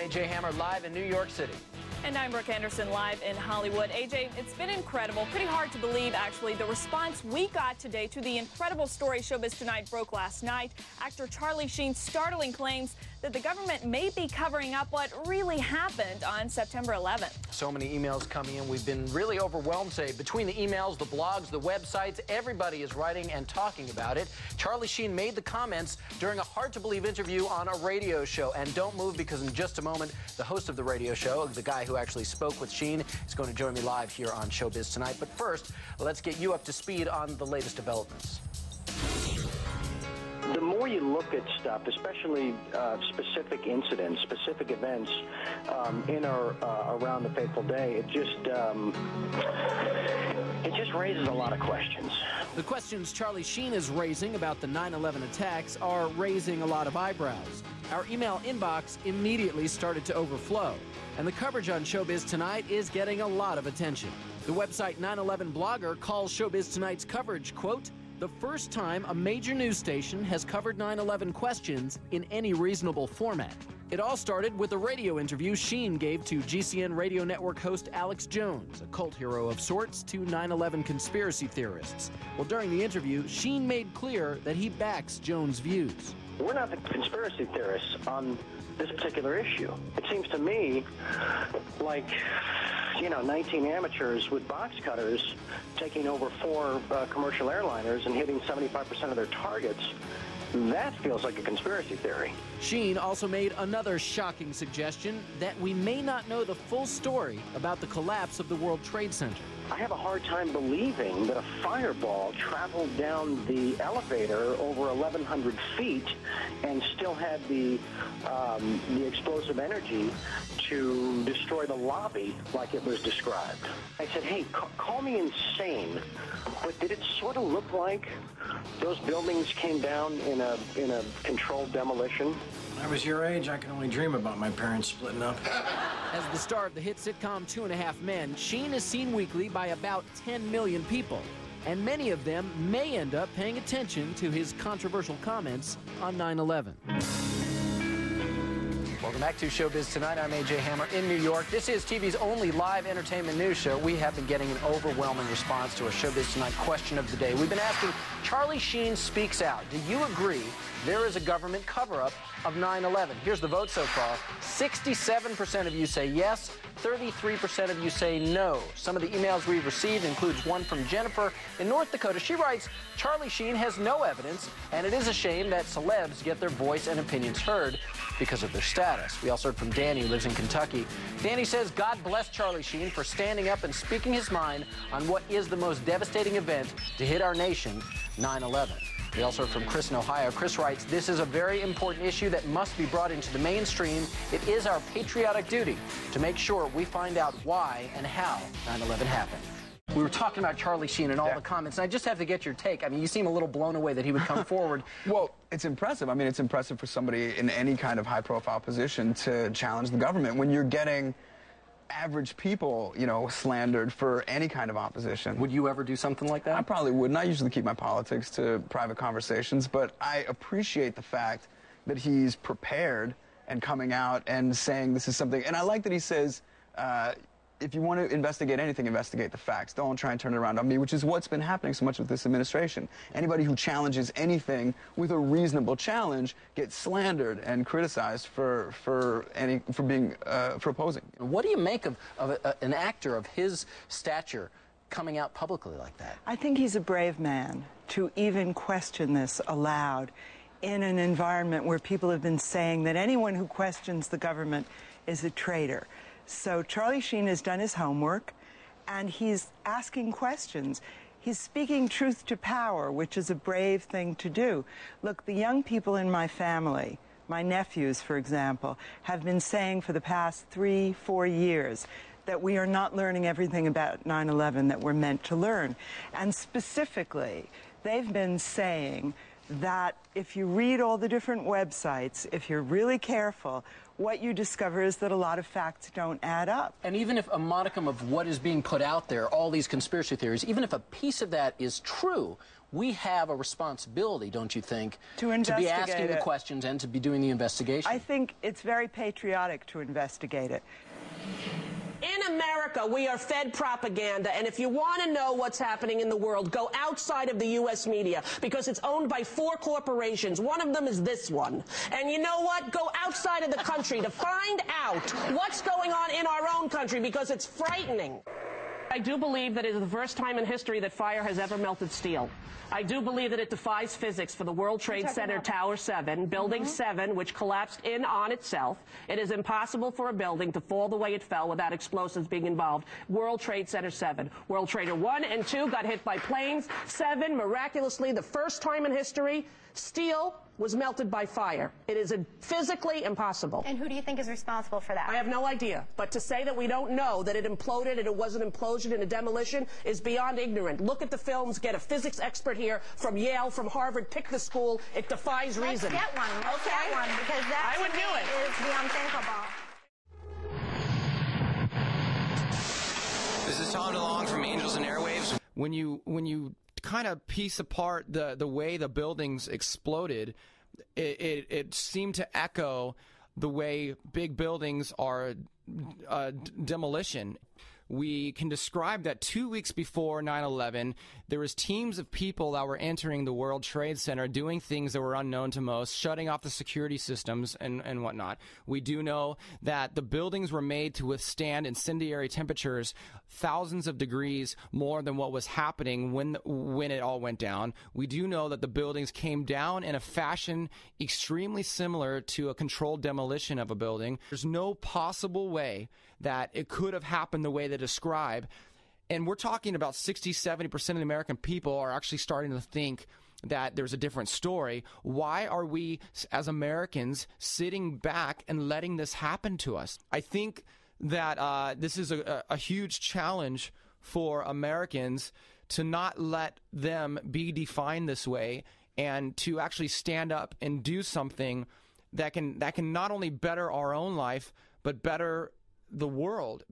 A.J. Hammer live in New York City. And I'm Brooke Anderson live in Hollywood. AJ, it's been incredible. Pretty hard to believe, actually, the response we got today to the incredible story Showbiz Tonight broke last night. Actor Charlie Sheen's startling claims that the government may be covering up what really happened on September 11th. So many emails coming in. We've been really overwhelmed today. Between the emails, the blogs, the websites, everybody is writing and talking about it. Charlie Sheen made the comments during a hard-to-believe interview on a radio show. And don't move, because in just a moment, the host of the radio show, the guy who actually spoke with Sheen, is going to join me live here on Showbiz Tonight. But first, let's get you up to speed on the latest developments. The more you look at stuff, especially specific incidents, specific events in or around the fateful day, it just raises a lot of questions. The questions Charlie Sheen is raising about the 9/11 attacks are raising a lot of eyebrows. Our email inbox immediately started to overflow, and the coverage on Showbiz Tonight is getting a lot of attention. The website 9/11 Blogger calls Showbiz Tonight's coverage, quote, the first time a major news station has covered 9/11 questions in any reasonable format. It all started with a radio interview Sheen gave to GCN radio network host Alex Jones, a cult hero of sorts to 9/11 conspiracy theorists. Well, during the interview, Sheen made clear that he backs Jones' views. We're not the conspiracy theorists on this particular issue. It seems to me like, 19 amateurs with box cutters taking over 4 commercial airliners and hitting 75% of their targets. That feels like a conspiracy theory. Sheen also made another shocking suggestion that we may not know the full story about the collapse of the World Trade Center. I have a hard time believing that a fireball traveled down the elevator over 1,100 feet and still had the explosive energy to destroy the lobby like it was described. I said, hey, call me insane, but did it sort of look like those buildings came down in a controlled demolition? When I was your age, I could only dream about my parents splitting up. As the star of the hit sitcom 2.5 Men, Sheen is seen weekly by about 10 million people, and many of them may end up paying attention to his controversial comments on 9/11. Welcome back to Showbiz Tonight. I'm A.J. Hammer in New York. This is TV's only live entertainment news show. We have been getting an overwhelming response to our Showbiz Tonight question of the day. We've been asking, Charlie Sheen speaks out. Do you agree there is a government cover-up of 9/11? Here's the vote so far. 67% of you say yes. 33% of you say no. Some of the emails we've received includes one from Jennifer in North Dakota. She writes, Charlie Sheen has no evidence, and it is a shame that celebs get their voice and opinions heard because of their status. We also heard from Danny, who lives in Kentucky. Danny says, God bless Charlie Sheen for standing up and speaking his mind on what is the most devastating event to hit our nation, 9/11. We also heard from Chris in Ohio. Chris writes, this is a very important issue that must be brought into the mainstream. It is our patriotic duty to make sure we find out why and how 9/11 happened. We were talking about Charlie Sheen and all the comments, and I just have to get your take. I mean, you seem a little blown away that he would come forward. Well, it's impressive. I mean, it's impressive for somebody in any kind of high-profile position to challenge the government when you're getting average people, slandered for any kind of opposition. Would you ever do something like that? I probably wouldn't. I usually keep my politics to private conversations, but I appreciate the fact that he's prepared and coming out and saying this is something. And I like that he says, if you want to investigate anything, investigate the facts. Don't try and turn it around on me, which is what's been happening so much with this administration. Anybody who challenges anything with a reasonable challenge gets slandered and criticized for opposing. What do you make of an actor of his stature coming out publicly like that? I think he's a brave man to even question this aloud in an environment where people have been saying that anyone who questions the government is a traitor. So Charlie Sheen has done his homework, and he's asking questions. He's speaking truth to power, which is a brave thing to do. Look, the young people in my family, my nephews, for example, have been saying for the past 3-4 years that we are not learning everything about 9/11 that we're meant to learn. And specifically, they've been saying that if you read all the different websites, if you're really careful, what you discover is that a lot of facts don't add up. And even if a modicum of what is being put out there, all these conspiracy theories, even if a piece of that is true, we have a responsibility, don't you think, to be asking the questions and to be doing the investigation? I think it's very patriotic to investigate it. In America, we are fed propaganda, and if you want to know what's happening in the world, go outside of the U.S. media, because it's owned by 4 corporations. One of them is this one. And you know what? Go outside of the country to find out what's going on in our own country, because it's frightening. I do believe that it is the first time in history that fire has ever melted steel. I do believe that it defies physics for the World Trade Center Tower 7, Building 7, which collapsed in on itself. It is impossible for a building to fall the way it fell without explosives being involved. World Trade Center 7. World Trader 1 and 2 got hit by planes. 7, miraculously, the first time in history, steel was melted by fire. It is physically impossible. And who do you think is responsible for that? I have no idea. But to say that we don't know that it imploded and it was an implosion and a demolition is beyond ignorant. Look at the films, get a physics expert here from Yale, from Harvard, pick the school. It defies reason. Let's get one. Let's get one, because that I would do it. Is the unthinkable. This is Tom DeLong from Angels and Airwaves. When you kind of piece apart the way the buildings exploded, it seemed to echo the way big buildings are demolition. We can describe that 2 weeks before 9/11, there was teams of people that were entering the World Trade Center doing things that were unknown to most, shutting off the security systems and whatnot. We do know that the buildings were made to withstand incendiary temperatures thousands of degrees more than what was happening when it all went down. We do know that the buildings came down in a fashion extremely similar to a controlled demolition of a building. There's no possible way that it could have happened the way they describe. And we're talking about 60-70% of the American people are actually starting to think that there's a different story. Why are we, as Americans, sitting back and letting this happen to us? I think that this is a huge challenge for Americans to not let them be defined this way, and to actually stand up and do something that can not only better our own life, but better the world.